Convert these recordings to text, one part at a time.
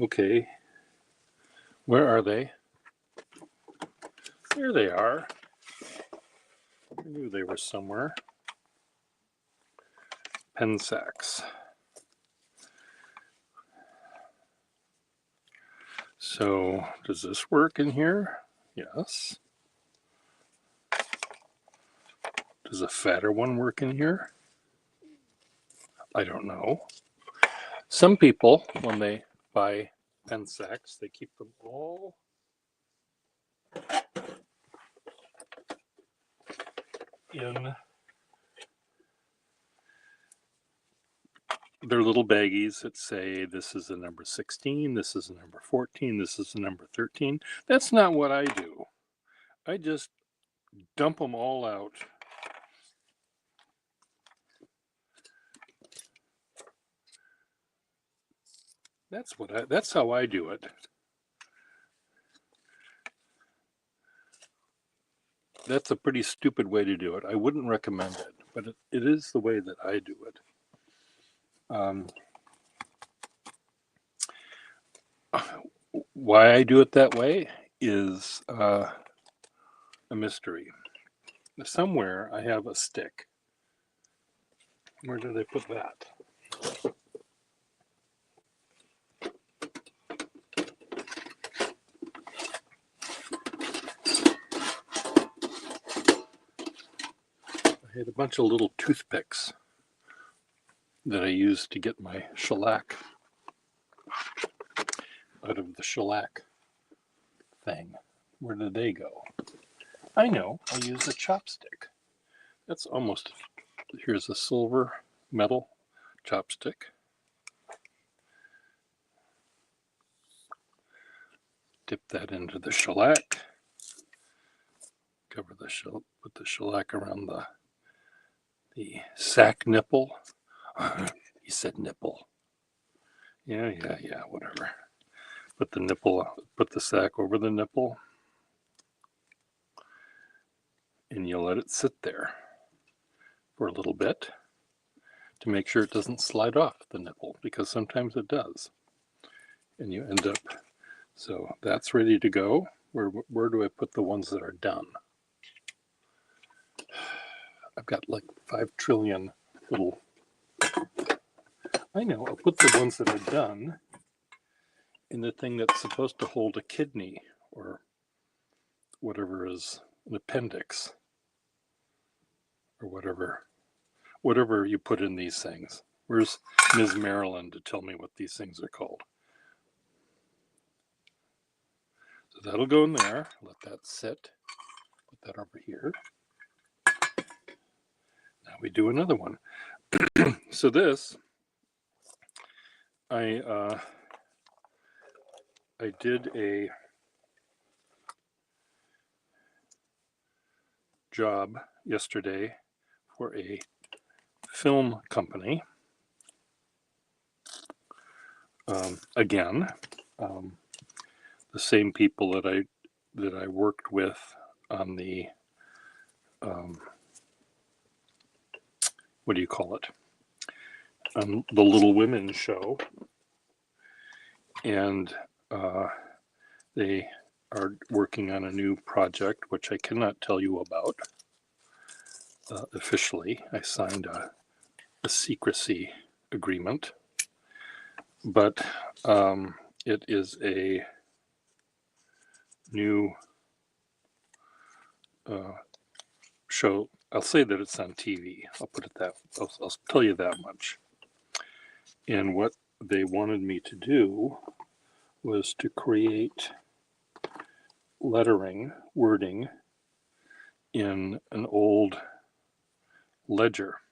Okay, where are they? Here they are. I knew they were somewhere. Pen sacks. So, does this work in here? Yes. Does a fatter one work in here? I don't know. Some people, when they buy pen sacks, they keep them all in their little baggies that say this is a number 16, this is a number 14, this is a number 13. That's not what I do. I just dump them all out. That's how I do it. That's a pretty stupid way to do it. I wouldn't recommend it, but it is the way that I do it. Why I do it that way is a mystery. Somewhere I have a stick. Where did I put that? I had a bunch of little toothpicks that I used to get my shellac out of the shellac thing. Where did they go? I know, I use a chopstick. That's almost, here's a silver metal chopstick. Dip that into the shellac. Cover the put the shellac around the sack nipple. He said nipple. Yeah, whatever. Put the sack over the nipple, and you let it sit there for a little bit to make sure it doesn't slide off the nipple, because sometimes it does. And you end up, so that's ready to go. Where do I put the ones that are done? I've got like 5 trillion little, I know, I'll put the ones that are done in the thing that's supposed to hold a kidney or whatever is an appendix or whatever you put in these things. Where's Ms. Marilyn to tell me what these things are called? So that'll go in there. Let that sit. Put that over here. Now we do another one. So this, I did a job yesterday for a film company. Again, the same people that I worked with on the what do you call it? On the Little Women show, and they are working on a new project, which I cannot tell you about officially. I signed a secrecy agreement, but it is a new show. I'll say that it's on TV. I'll put it that. I'll tell you that much. And what they wanted me to do was to create wording in an old ledger,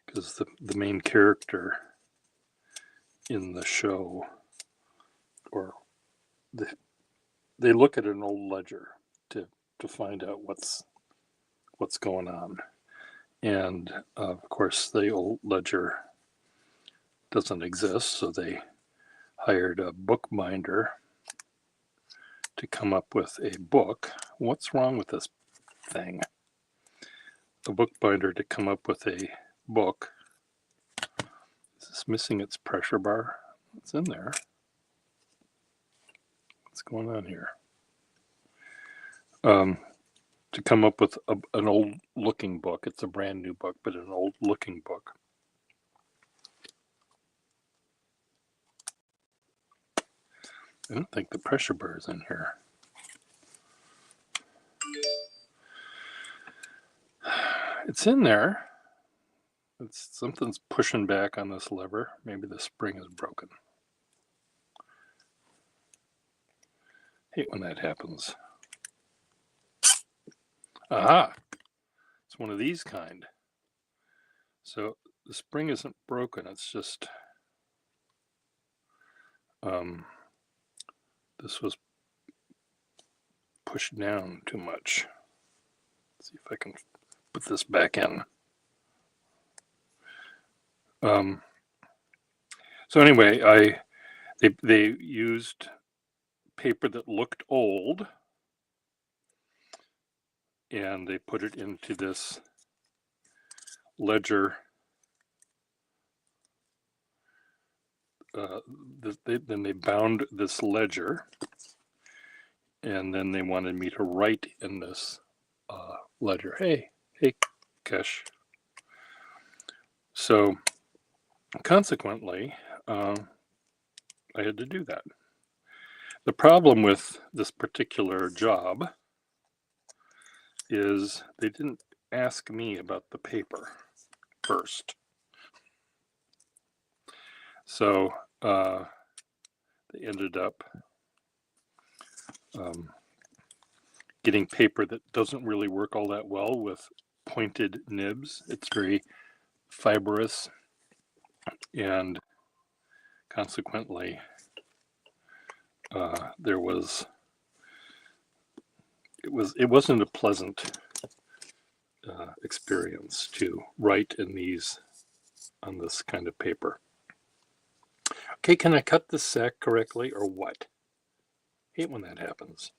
because the main character in the show, or they look at an old ledger to find out what's going on. And of course, the old ledger doesn't exist, so they hired a bookbinder to come up with a book. What's wrong with this thing? A bookbinder to come up with a book. Is this missing its pressure bar? It's in there. What's going on here? To come up with an old looking book. It's a brand new book, but an old looking book. I don't think the pressure bar is in here. It's in there. Something's pushing back on this lever. Maybe the spring is broken. Hate when that happens. Aha! It's one of these kind. So the spring isn't broken. It's just this was pushed down too much. Let's see if I can put this back in. So anyway, they used paper that looked old, and they put it into this ledger. Then they bound this ledger, and then they wanted me to write in this ledger. Hey, Kesh. So consequently, I had to do that. The problem with this particular job is they didn't ask me about the paper first. So they ended up getting paper that doesn't really work all that well with pointed nibs. It's very fibrous, and consequently it wasn't a pleasant experience to write on this kind of paper. Okay, can I cut the sack correctly or what? Hate when that happens.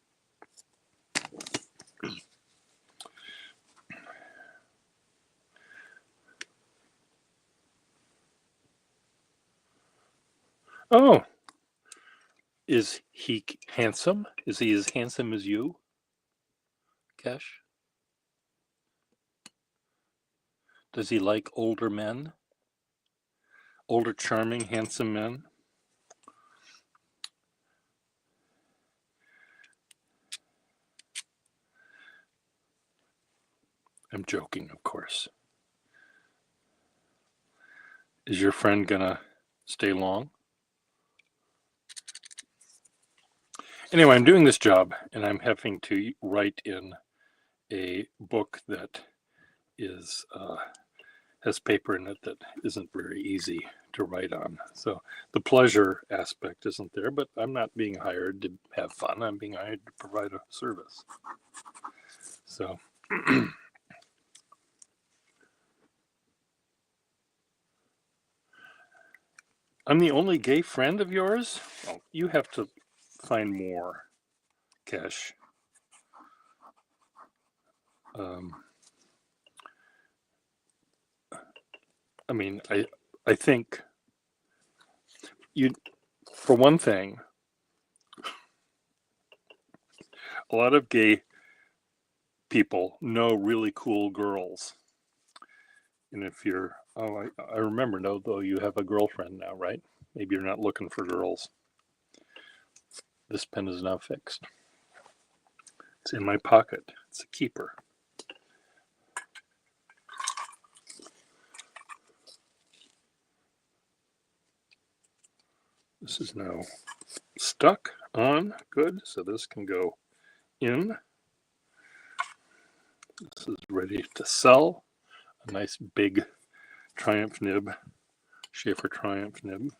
Oh, is he handsome? Is he as handsome as you, Kesh? Does he like older men? Older, charming, handsome men? I'm joking, of course. Is your friend gonna stay long? Anyway, I'm doing this job, and I'm having to write in a book that has paper in it that isn't very easy to write on. So the pleasure aspect isn't there, but I'm not being hired to have fun. I'm being hired to provide a service. So I'm the only gay friend of yours? Oh, you have to find more, Kesh. I mean, I think for one thing, a lot of gay people know really cool girls. And if you're, I remember, no, though you have a girlfriend now, right? Maybe you're not looking for girls. This pen is now fixed. It's in my pocket. It's a keeper. This is now stuck on. Good. So this can go in. This is ready to sell. A nice big Triumph nib, Schaefer Triumph nib.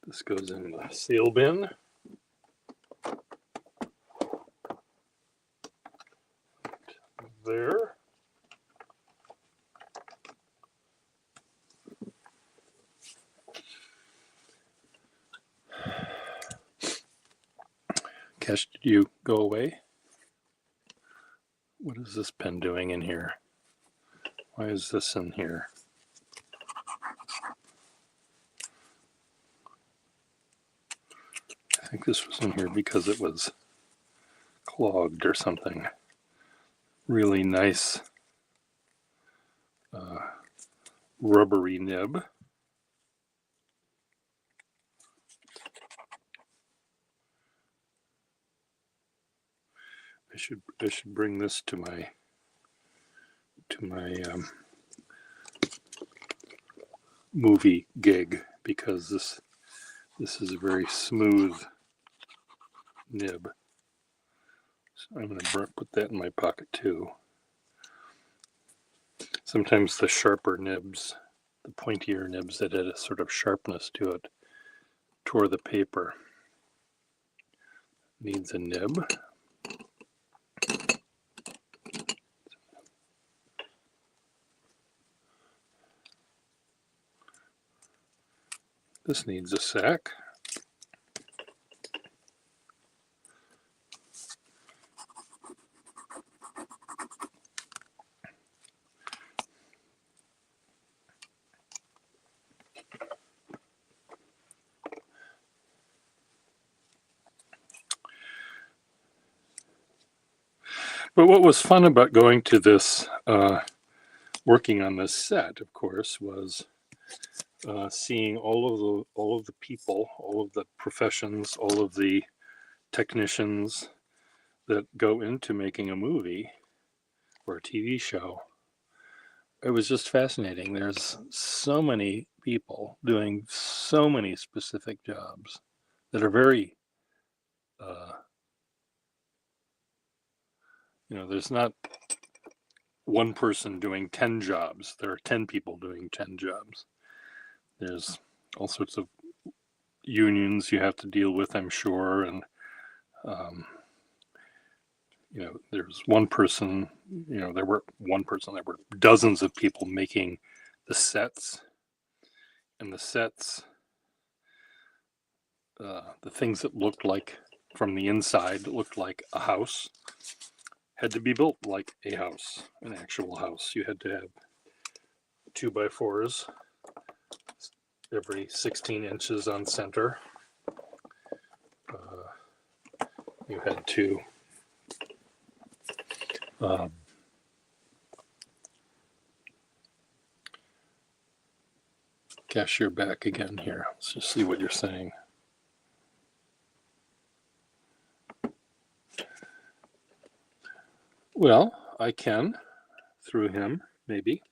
This goes in the seal bin. There. Kesh, did you go away? What is this pen doing in here? Why is this in here? I think this was in here because it was clogged or something. Really nice rubbery nib. I should bring this to my movie gig, because this is a very smooth nib. So I'm going to put that in my pocket too. Sometimes the sharper nibs, the pointier nibs that had a sort of sharpness to it, tore the paper. Needs a nib. This needs a sack. But what was fun about going to this, working on this set, of course, was seeing all of the people, all of the professions, all of the technicians that go into making a movie or a TV show. It was just fascinating. There's so many people doing so many specific jobs that are very, there's not one person doing 10 jobs. There are 10 people doing 10 jobs. There's all sorts of unions you have to deal with, I'm sure. And, there's one person, there were dozens of people making the sets. And the sets, the things that looked like, from the inside, looked like a house, had to be built like a house, an actual house. You had to have 2x4s every 16 inches on center. You had to cashier back again here. Let's just see what you're saying. Well, I can, through him, maybe.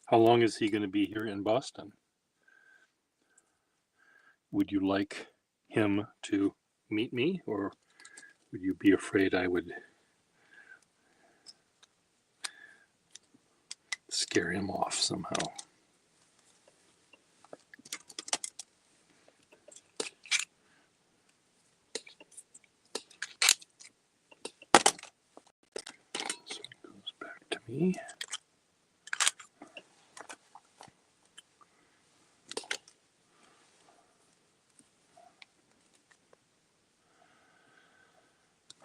How long is he going to be here in Boston? Would you like him to meet me, or would you be afraid I would scare him off somehow? So it goes back to me.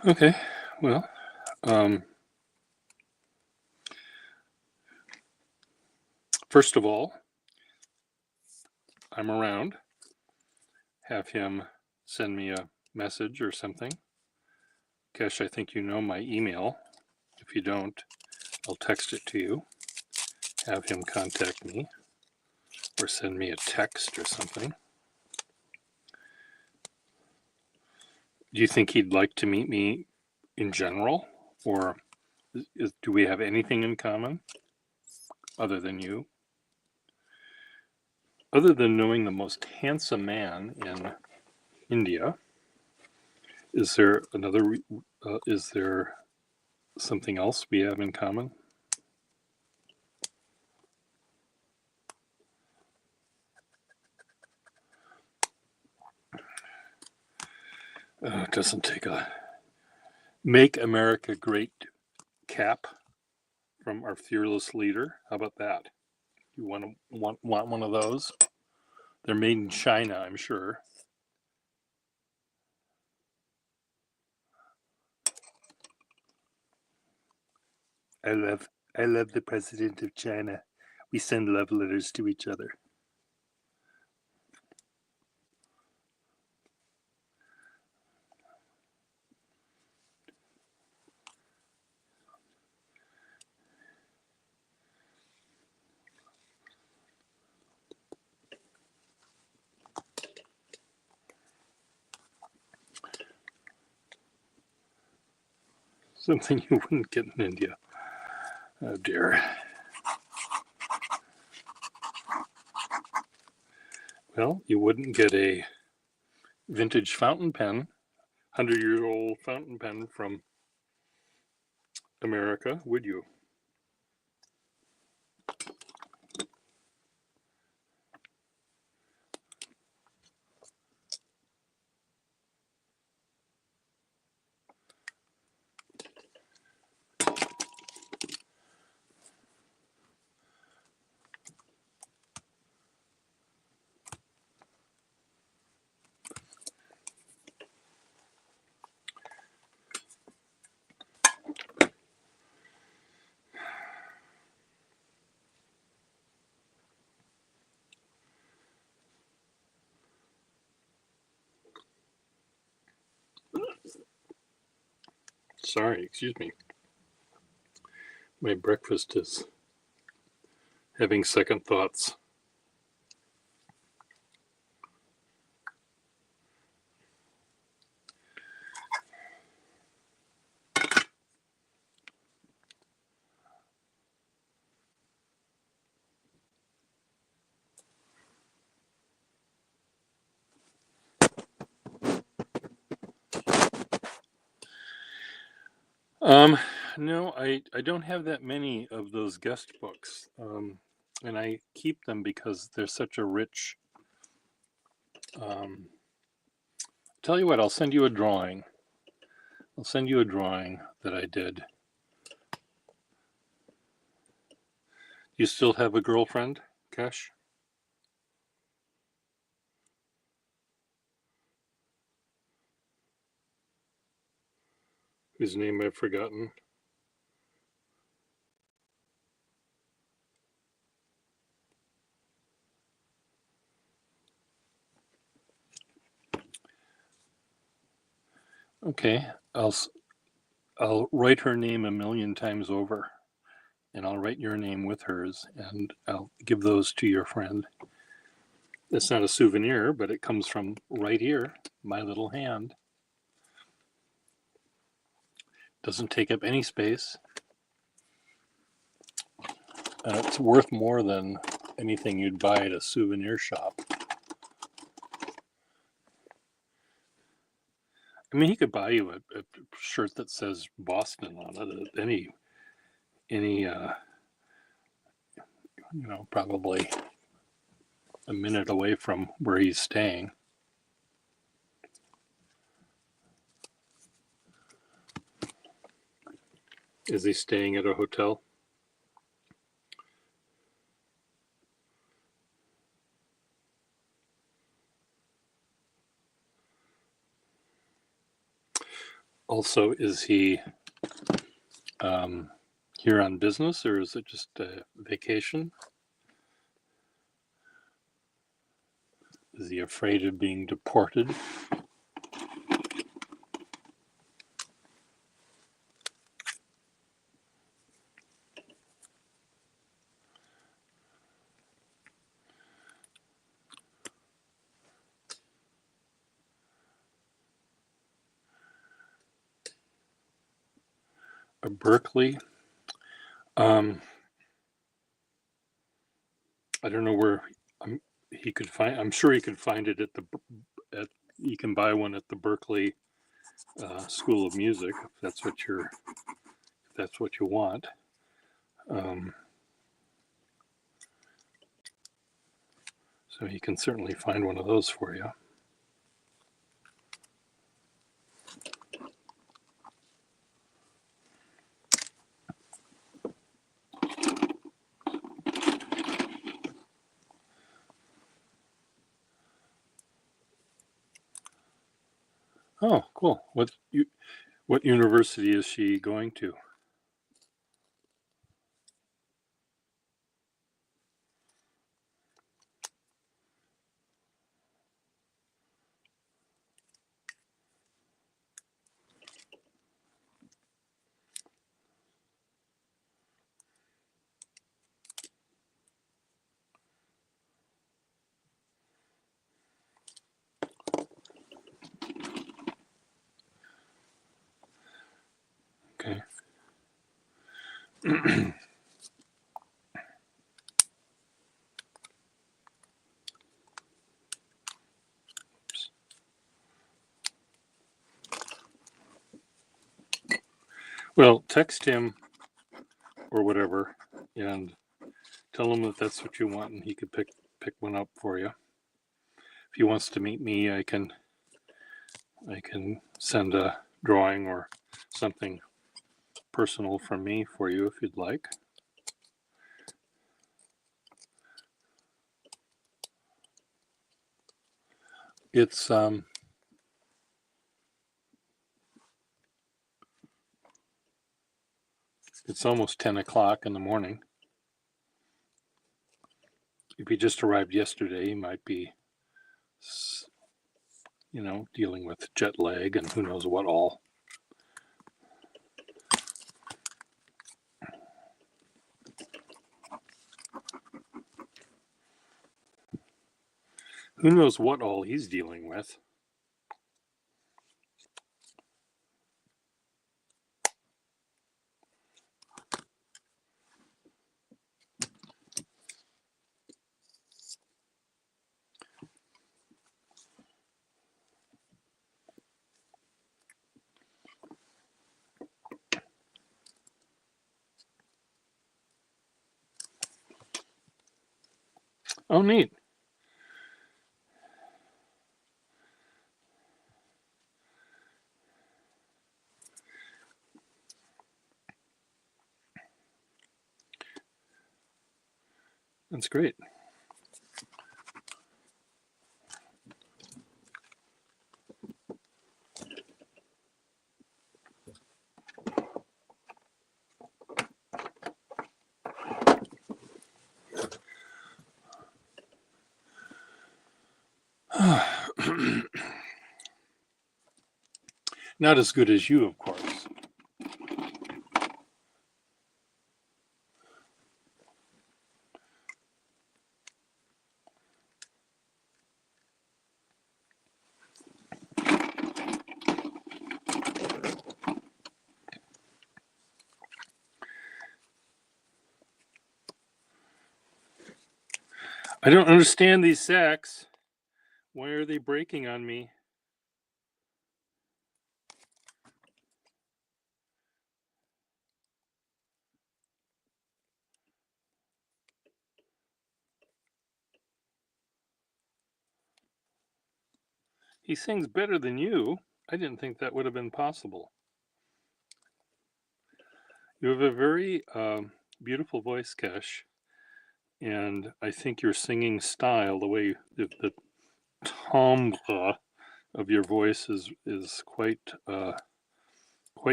Okay, well, first of all, I'm around. Have him send me a message or something. Kesh, I think you know my email. If you don't, I'll text it to you. Have him contact me or send me a text or something. Do you think he'd like to meet me in general, or do we have anything in common other than you? Other than knowing the most handsome man in India, is there is there something else we have in common? It doesn't take a Make America Great cap from our fearless leader. How about that? You want one of those? They're made in China, I'm sure. I love the president of China. We send love letters to each other. Something you wouldn't get in India. Oh dear. Well, you wouldn't get a vintage fountain pen, 100-year-old fountain pen from America, would you? Sorry, excuse me. My breakfast is having second thoughts. No, I don't have that many of those guest books. And I keep them because they're such a rich. Tell you what, I'll send you a drawing. I'll send you a drawing that I did. You still have a girlfriend, Kesh? Whose name I've forgotten. Okay, I'll write her name a million times over, and I'll write your name with hers, and I'll give those to your friend. It's not a souvenir, but it comes from right here, my little hand. Doesn't take up any space. And it's worth more than anything you'd buy at a souvenir shop. I mean, he could buy you a shirt that says Boston on it at any probably a minute away from where he's staying. Is he staying at a hotel? Also, is he here on business, or is it just a vacation? Is he afraid of being deported? Or Berkeley? I don't know where he could find. I'm sure he could find it at. You can buy one at the Berkeley School of Music if that's what you want. So he can certainly find one of those for you. Oh, cool. What university is she going to? Well, text him or whatever and tell him that that's what you want, and he could pick one up for you. If he wants to meet me, I can send a drawing or something personal from me for you if you'd like. It's almost 10 o'clock in the morning. If he just arrived yesterday, he might be, dealing with jet lag and who knows what all. Who knows what all he's dealing with? Oh, neat. That's great. Not as good as you, of course. I don't understand these sacks. Why are they breaking on me? He sings better than you. I didn't think that would have been possible. You have a very beautiful voice, Kesh, and I think your singing style, the way the timbre of your voice is quite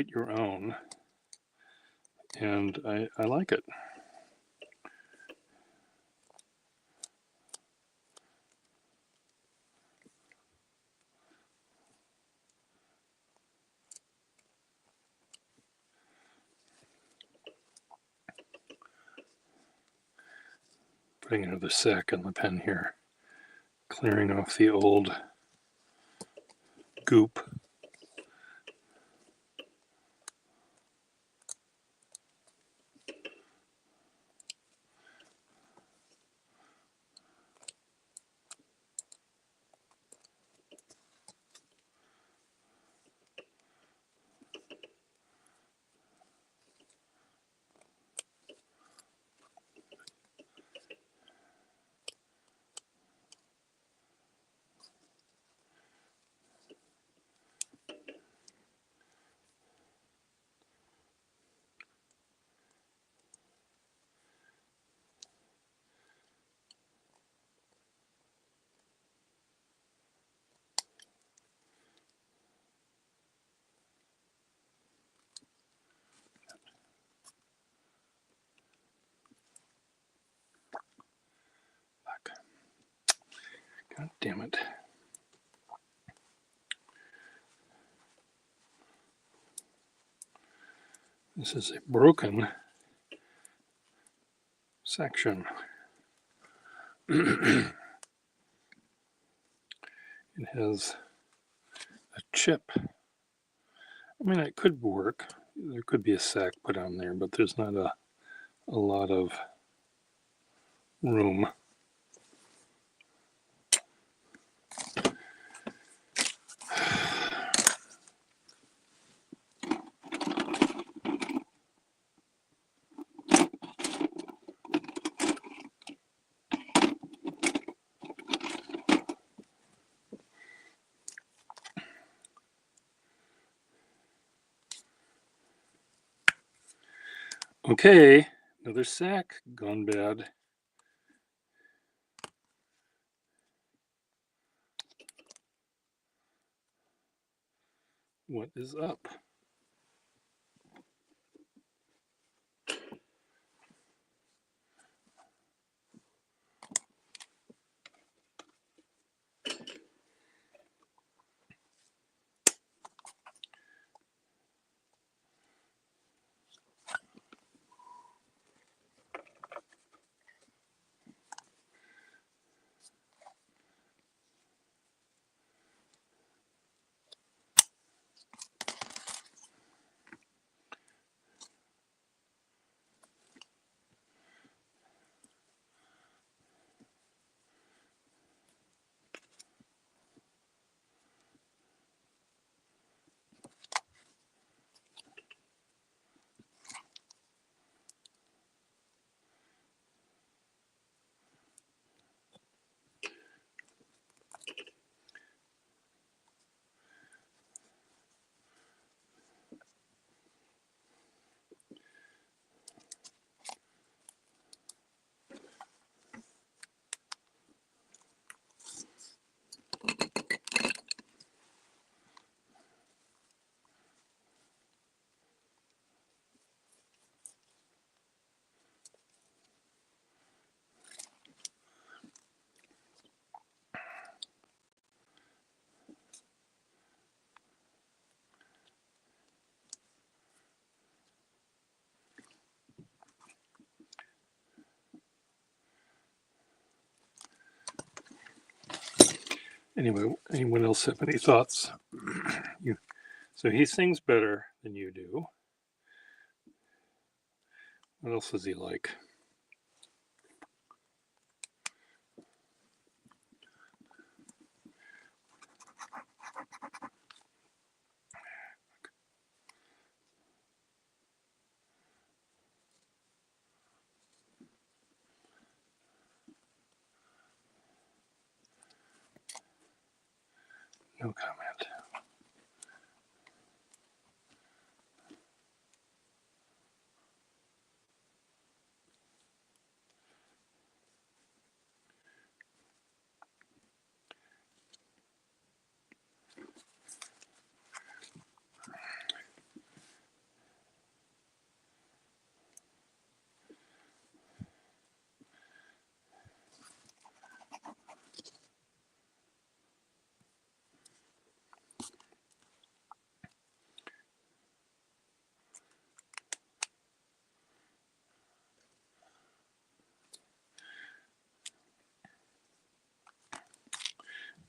your own, and I like it. Putting another sack in the pen here, clearing off the old goop. God damn it. This is a broken section. It has a chip. I mean, it could work. there could be a sack put on there, but there's not a lot of room. Okay, another sack gone bad. What is up? Anyway, anyone else have any thoughts? So he sings better than you do. What else is he like? No comment.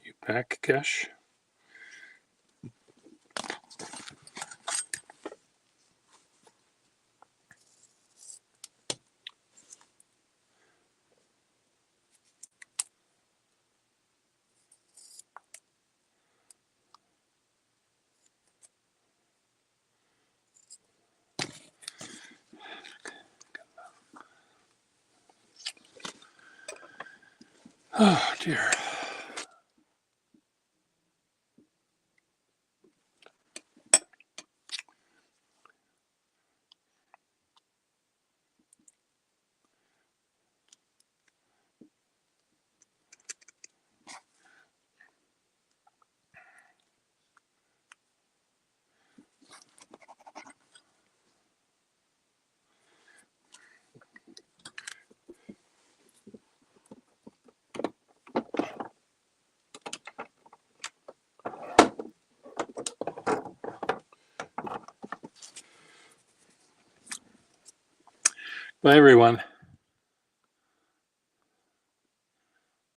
You back, Kesh? Oh dear. Bye, everyone.